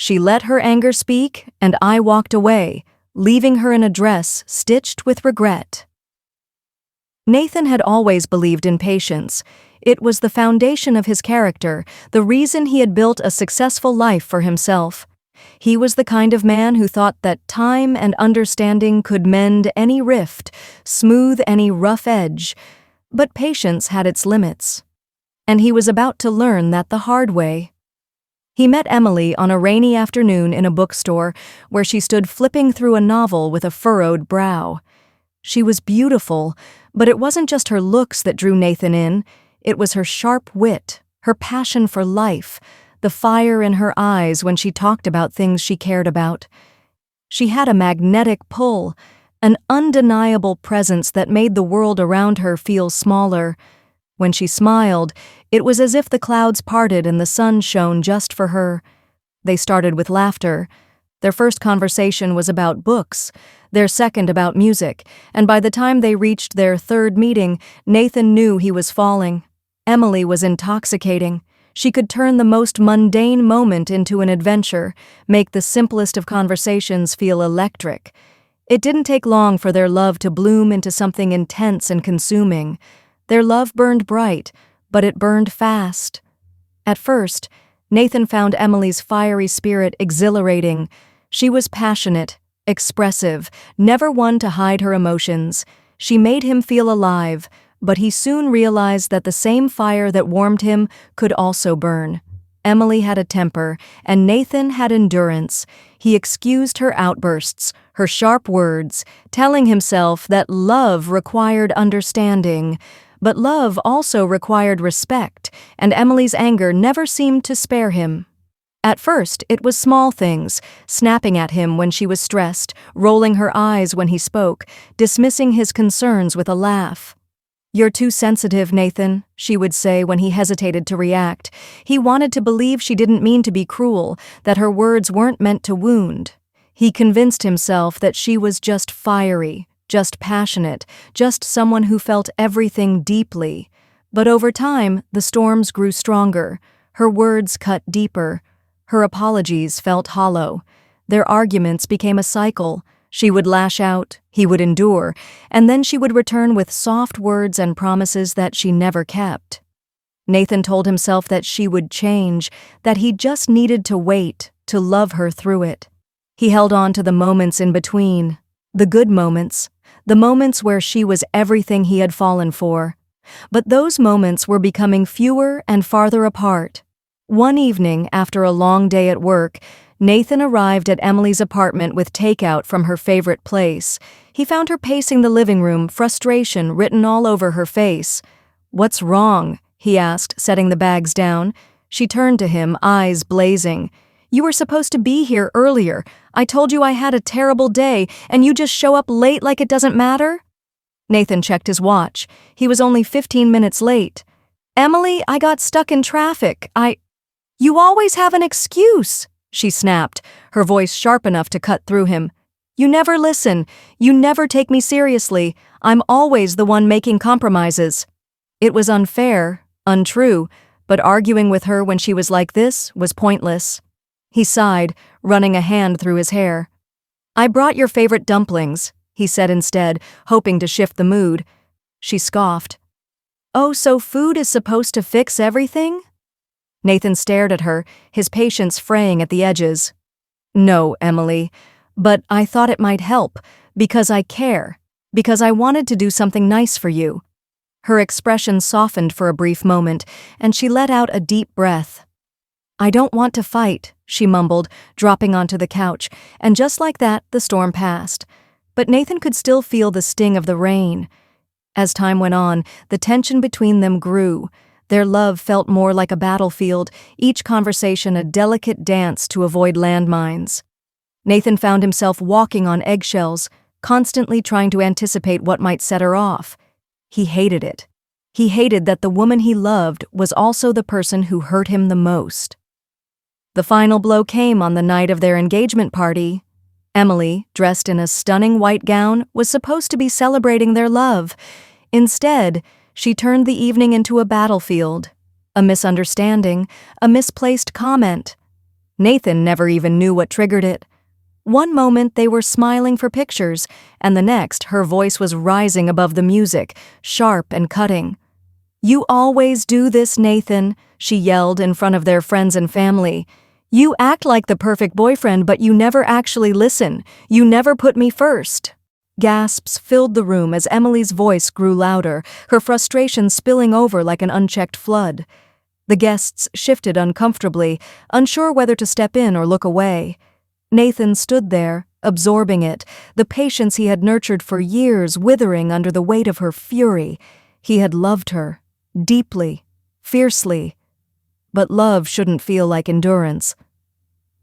She let her anger speak, and I walked away, leaving her in a dress stitched with regret. Nathan had always believed in patience. It was the foundation of his character, the reason he had built a successful life for himself. He was the kind of man who thought that time and understanding could mend any rift, smooth any rough edge. But patience had its limits. And he was about to learn that the hard way. He met Emily on a rainy afternoon in a bookstore where she stood flipping through a novel with a furrowed brow. She was beautiful, but it wasn't just her looks that drew Nathan in. It was her sharp wit, her passion for life, the fire in her eyes when she talked about things she cared about. She had a magnetic pull, an undeniable presence that made the world around her feel smaller. When she smiled, it was as if the clouds parted and the sun shone just for her. They started with laughter. Their first conversation was about books, their second about music, and by the time they reached their third meeting, Nathan knew he was falling. Emily was intoxicating. She could turn the most mundane moment into an adventure, make the simplest of conversations feel electric. It didn't take long for their love to bloom into something intense and consuming. Their love burned bright, but it burned fast. At first, Nathan found Emily's fiery spirit exhilarating. She was passionate, expressive, never one to hide her emotions. She made him feel alive, but he soon realized that the same fire that warmed him could also burn. Emily had a temper, and Nathan had endurance. He excused her outbursts, her sharp words, telling himself that love required understanding. But love also required respect, and Emily's anger never seemed to spare him. At first, it was small things, snapping at him when she was stressed, rolling her eyes when he spoke, dismissing his concerns with a laugh. "You're too sensitive, Nathan," she would say when he hesitated to react. He wanted to believe she didn't mean to be cruel, that her words weren't meant to wound. He convinced himself that she was just fiery, just passionate, just someone who felt everything deeply. But over time, the storms grew stronger. Her words cut deeper. Her apologies felt hollow. Their arguments became a cycle. She would lash out, he would endure, and then she would return with soft words and promises that she never kept. Nathan told himself that she would change, that he just needed to wait, to love her through it. He held on to the moments in between, the good moments, the moments where she was everything he had fallen for. But those moments were becoming fewer and farther apart. One evening, after a long day at work, Nathan arrived at Emily's apartment with takeout from her favorite place. He found her pacing the living room, frustration written all over her face. "What's wrong?" he asked, setting the bags down. She turned to him, eyes blazing. "You were supposed to be here earlier. I told you I had a terrible day, and you just show up late like it doesn't matter?" Nathan checked his watch. He was only 15 minutes late. "Emily, I got stuck in traffic. You always have an excuse," she snapped, her voice sharp enough to cut through him. "You never listen. You never take me seriously. I'm always the one making compromises." It was unfair, untrue, but arguing with her when she was like this was pointless. He sighed, running a hand through his hair. "I brought your favorite dumplings," he said instead, hoping to shift the mood. She scoffed. "Oh, so food is supposed to fix everything?" Nathan stared at her, his patience fraying at the edges. "No, Emily, but I thought it might help, because I care, because I wanted to do something nice for you." Her expression softened for a brief moment, and she let out a deep breath. "I don't want to fight," she mumbled, dropping onto the couch, and just like that, the storm passed. But Nathan could still feel the sting of the rain. As time went on, the tension between them grew. Their love felt more like a battlefield, each conversation a delicate dance to avoid landmines. Nathan found himself walking on eggshells, constantly trying to anticipate what might set her off. He hated it. He hated that the woman he loved was also the person who hurt him the most. The final blow came on the night of their engagement party. Emily, dressed in a stunning white gown, was supposed to be celebrating their love. Instead, she turned the evening into a battlefield. A misunderstanding, a misplaced comment. Nathan never even knew what triggered it. One moment they were smiling for pictures, and the next her voice was rising above the music, sharp and cutting. "You always do this, Nathan," she yelled in front of their friends and family. "You act like the perfect boyfriend, but you never actually listen. You never put me first." Gasps filled the room as Emily's voice grew louder, her frustration spilling over like an unchecked flood. The guests shifted uncomfortably, unsure whether to step in or look away. Nathan stood there, absorbing it, the patience he had nurtured for years withering under the weight of her fury. He had loved her, deeply, fiercely. But love shouldn't feel like endurance.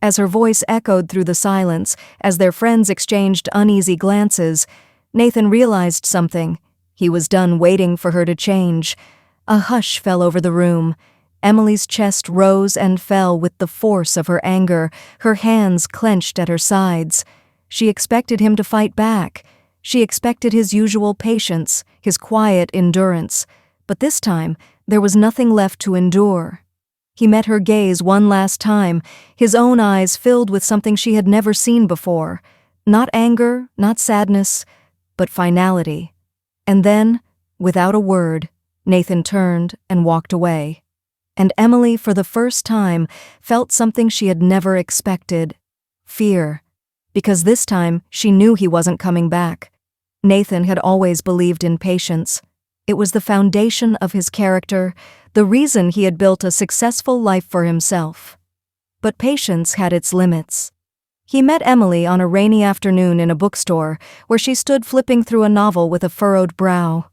As her voice echoed through the silence, as their friends exchanged uneasy glances, Nathan realized something. He was done waiting for her to change. A hush fell over the room. Emily's chest rose and fell with the force of her anger, her hands clenched at her sides. She expected him to fight back. She expected his usual patience, his quiet endurance. But this time, there was nothing left to endure. He met her gaze one last time, his own eyes filled with something she had never seen before. Not anger, not sadness, but finality. And then, without a word, Nathan turned and walked away. And Emily, for the first time, felt something she had never expected. Fear. Because this time, she knew he wasn't coming back. Nathan had always believed in patience. It was the foundation of his character, the reason he had built a successful life for himself. But patience had its limits. He met Emily on a rainy afternoon in a bookstore, where she stood flipping through a novel with a furrowed brow.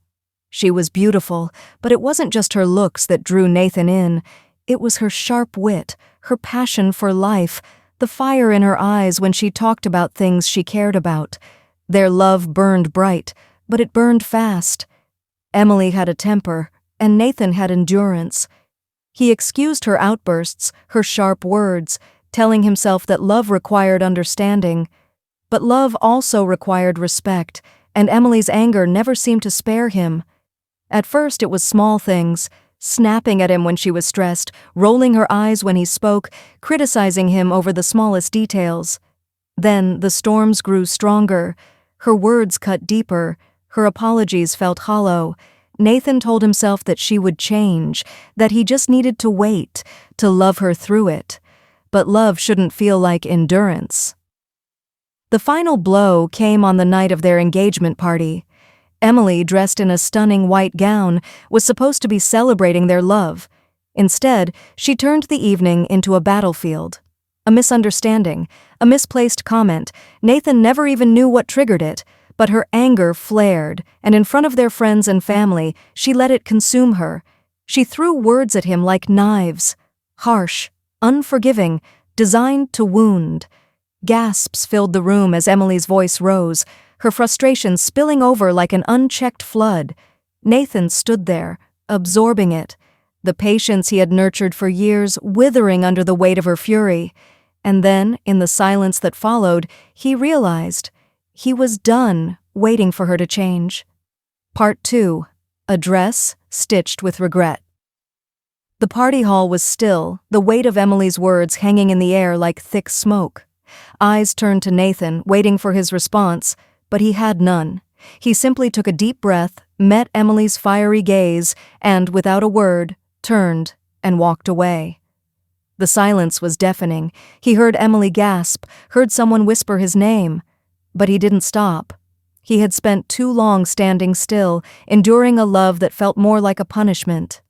She was beautiful, but it wasn't just her looks that drew Nathan in. It was her sharp wit, her passion for life, the fire in her eyes when she talked about things she cared about. Their love burned bright, but it burned fast. Emily had a temper, and Nathan had endurance. He excused her outbursts, her sharp words, telling himself that love required understanding. But love also required respect, and Emily's anger never seemed to spare him. At first it was small things, snapping at him when she was stressed, rolling her eyes when he spoke, criticizing him over the smallest details. Then the storms grew stronger. Her words cut deeper. Her apologies felt hollow. Nathan told himself that she would change, that he just needed to wait, to love her through it. But love shouldn't feel like endurance. The final blow came on the night of their engagement party. Emily, dressed in a stunning white gown, was supposed to be celebrating their love. Instead, she turned the evening into a battlefield. A misunderstanding, a misplaced comment. Nathan never even knew what triggered it, but her anger flared, and in front of their friends and family, she let it consume her. She threw words at him like knives, harsh, unforgiving, designed to wound. Gasps filled the room as Emily's voice rose, her frustration spilling over like an unchecked flood. Nathan stood there, absorbing it, the patience he had nurtured for years withering under the weight of her fury. And then, in the silence that followed, he realized he was done waiting for her to change. Part 2. A dress stitched with regret. The party hall was still, the weight of Emily's words hanging in the air like thick smoke. Eyes turned to Nathan, waiting for his response, but he had none. He simply took a deep breath, met Emily's fiery gaze, and, without a word, turned and walked away. The silence was deafening. He heard Emily gasp, heard someone whisper his name. But he didn't stop. He had spent too long standing still, enduring a love that felt more like a punishment.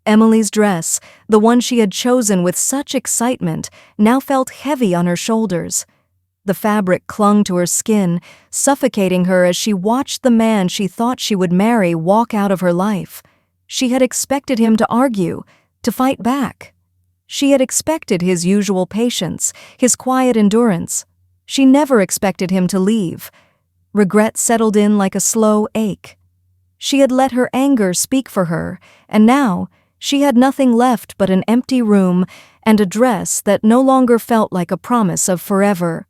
Emily's dress, the one she had chosen with such excitement, now felt heavy on her shoulders. The fabric clung to her skin, suffocating her as she watched the man she thought she would marry walk out of her life. She had expected him to argue, to fight back. She had expected his usual patience, his quiet endurance. She never expected him to leave. Regret settled in like a slow ache. She had let her anger speak for her, and now she had nothing left but an empty room and a dress that no longer felt like a promise of forever.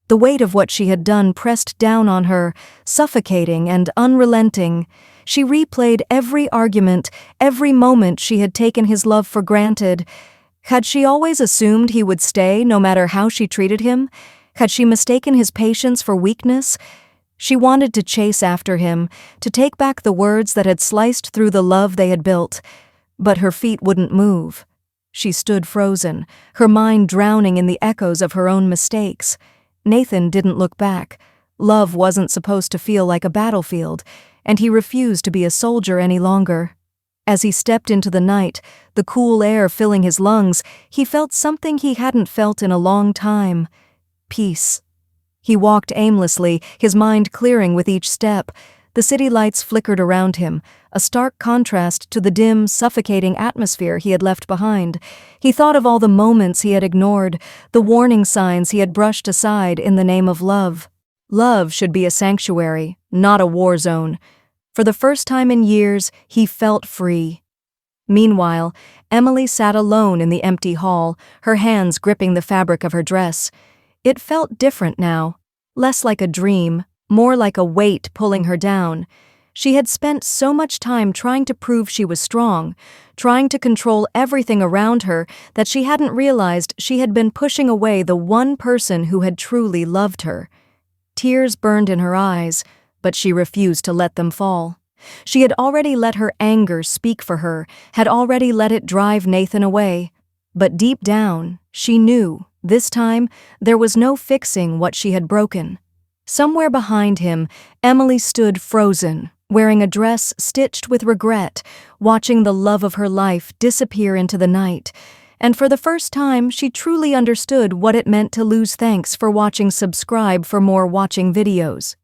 The weight of what she had done pressed down on her, suffocating and unrelenting. She replayed every argument, every moment she had taken his love for granted, Had she always assumed he would stay no matter how she treated him? Had she mistaken his patience for weakness? She wanted to chase after him, to take back the words that had sliced through the love they had built, but her feet wouldn't move. She stood frozen, her mind drowning in the echoes of her own mistakes. Nathan didn't look back. Love wasn't supposed to feel like a battlefield, and he refused to be a soldier any longer. As he stepped into the night, the cool air filling his lungs, he felt something he hadn't felt in a long time: peace. He walked aimlessly, his mind clearing with each step. The city lights flickered around him, a stark contrast to the dim, suffocating atmosphere he had left behind. He thought of all the moments he had ignored, the warning signs he had brushed aside in the name of love. Love should be a sanctuary, not a war zone. For the first time in years, he felt free. Meanwhile, Emily sat alone in the empty hall, her hands gripping the fabric of her dress. It felt different now, less like a dream, more like a weight pulling her down. She had spent so much time trying to prove she was strong, trying to control everything around her, that she hadn't realized she had been pushing away the one person who had truly loved her. Tears burned in her eyes, but she refused to let them fall. She had already let her anger speak for her, had already let it drive Nathan away. But deep down, she knew, this time, there was no fixing what she had broken. Somewhere behind him, Emily stood frozen, wearing a dress stitched with regret, watching the love of her life disappear into the night. And for the first time, she truly understood what it meant to lose. Thanks for watching. Subscribe for more watching videos.